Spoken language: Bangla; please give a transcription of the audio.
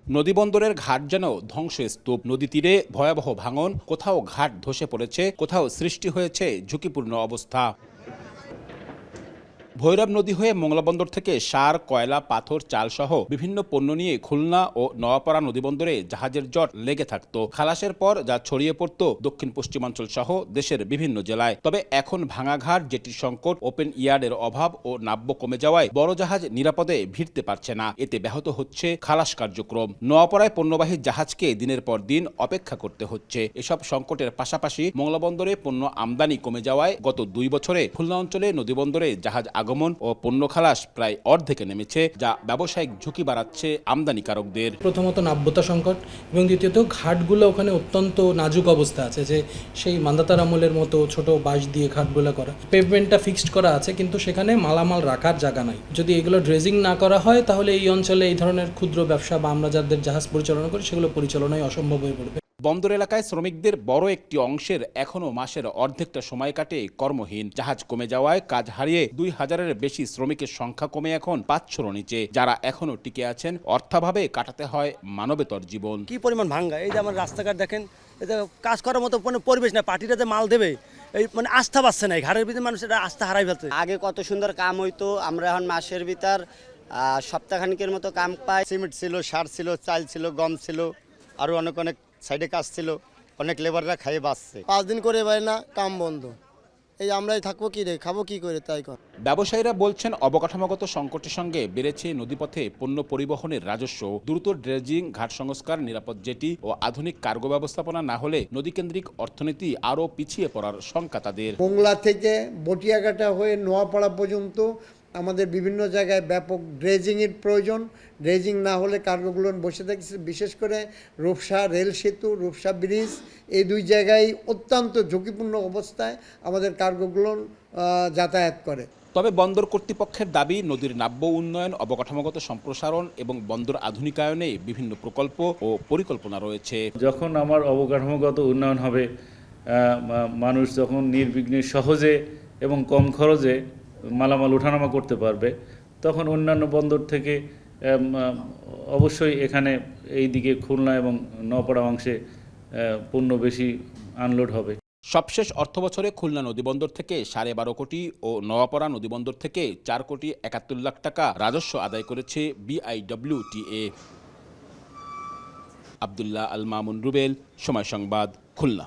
নদীবন্দরের ঘাট যেন ধ্বংসস্তূপ। নদী তীরে ভয়াবহ ভাঙন, কোথাও ঘাট ধসে পড়েছে, কোথাও সৃষ্টি হয়েছে ঝুঁকিপূর্ণ অবস্থা। ভৈরব নদী হয়ে মোংলা বন্দর থেকে সার, কয়লা, পাথর, চাল সহ বিভিন্ন পণ্য নিয়ে খুলনা ও নোয়াপাড়া নদীবন্দরে জাহাজের জট লেগে থাকত। খালাসের পর যা ছড়িয়ে পড়ত দক্ষিণ পশ্চিমাঞ্চল সহ দেশের বিভিন্ন জেলায়। তবে এখন ভাঙাঘাট, জেটির সংকট, ওপেন ইয়ার্ডের অভাব ও নাব্য কমে যাওয়ায় বড় জাহাজ নিরাপদে ভিড়তে পারছে না। এতে ব্যাহত হচ্ছে খালাস কার্যক্রম। নোয়াপাড়ায় পণ্যবাহী জাহাজকে দিনের পর দিন অপেক্ষা করতে হচ্ছে। এসব সংকটের পাশাপাশি মোংলা বন্দরে পণ্য আমদানি কমে যাওয়ায় গত 2 বছরে খুলনা অঞ্চলে নদীবন্দরে জাহাজ আগমন ও পণ্য খালাস প্রায় অর্ধেকে নেমেছে, যা ব্যবসায়িক ঝুঁকি বাড়াচ্ছে আমদানিকারকদের। প্রথমত নাব্যতা সংকট এবং দ্বিতীয়ত ঘাটগুলো ওখানে অত্যন্ত নাজুক অবস্থা আছে, যে সেই মান্দাতার আমলের মতো ছোট বাঁশ দিয়ে ঘাটগুলো করা, পেভমেন্টটা ফিক্সড করা আছে কিন্তু সেখানে মালামাল রাখার জায়গা নাই। যদি এগুলো ড্রেজিং না করা হয় তাহলে এই অঞ্চলে এই ধরনের ক্ষুদ্র ব্যবসা বা আমরা যাদের জাহাজ পরিচালনা করি সেগুলো পরিচালনায় অসম্ভব হয়ে পড়বে। বন্দর এলাকায় শ্রমিকদের বড় একটি অংশের এখনও মাসের অর্ধেকটা সময় কাটে কর্মহীন। জাহাজ কমে যাওয়ায় কাজ হারিয়ে 2000-এর বেশি শ্রমিকের সংখ্যা কমে এখন 500-র নিচে। যারা এখনও টিকে আছেন অর্থাভাবে কাটাতে হয় মানবেতর জীবন। কি পরিমাণ ভাঙ্গা! এই যে আমার রাস্তাঘাট দেখেন, এটা কাজ করার মতো কোনো পরিবেশ না। পার্টিটা যে মাল দেবে এই মানে আস্থা পাচ্ছে না, ঘাটের ভিতরে মানুষের আস্থা হারাই ফেলছে। আগে কত সুন্দর কাম হইতো, আমরা এখন মাসের ভিতর সপ্তাহখানিকের মতো কাম পাই। সিমেন্ট ছিল, সার ছিল, চাল ছিল, গম ছিল, আরও অনেক সাইডে কাজ ছিল, অনেক লেবাররা খাইয়ে বাঁচছে। 5 দিন করে পারে না, কাম বন্ধ। এই আমরাই থাকবো কি রে, খাবো কি করে, তাই কর। ব্যবসায়ীরা বলছেন অবকাঠামোগত সংকটের সঙ্গে বেড়েছে নদীপথে পণ্য পরিবহনের রাজস্ব। দ্রুত ড্রেজিং, ঘাট সংস্কার, নিরাপদ জেটি ও আধুনিক কার্গো ব্যবস্থাপনা না হলে নদীকেন্দ্রিক অর্থনীতি আরও পিছিয়ে পড়ার শঙ্কা তাদের। মোংলা থেকে বটিয়াঘাটা হয়ে নোয়াপাড়া পর্যন্ত আমাদের বিভিন্ন জায়গায় ব্যাপক ড্রেজিংয়ের প্রয়োজন। ড্রেজিং না হলে কার্গোগুলো বসে থাকছে। বিশেষ করে রূপসা রেল সেতু, রূপসা ব্রিজ, এই 2 জায়গায় অত্যন্ত ঝুঁকিপূর্ণ অবস্থায় আমাদের কার্গোগুলো যাতায়াত করে। তবে বন্দর কর্তৃপক্ষের দাবি, নদীর নাব্য উন্নয়ন, অবকাঠামোগত সম্প্রসারণ এবং বন্দর আধুনিকায়নে বিভিন্ন প্রকল্প ও পরিকল্পনা রয়েছে। যখন আমার অবকাঠামোগত উন্নয়ন হবে, মানুষ যখন নির্বিঘ্নে সহজে এবং কম খরচে মালামাল ওঠানামা করতে পারবে, তখন অন্যান্য বন্দর থেকে অবশ্যই এখানে এই দিকে খুলনা এবং নোয়াপাড়া অংশে পণ্য বেশি আনলোড হবে। সবশেষ অর্থবছরে খুলনা নদীবন্দর থেকে 12.5 কোটি ও নোয়াপাড়া নদীবন্দর থেকে 4 কোটি 71 লাখ টাকা রাজস্ব আদায় করেছে BIWTA। আব্দুল্লাহ আল মামুন রুবেল, সময় সংবাদ, খুলনা।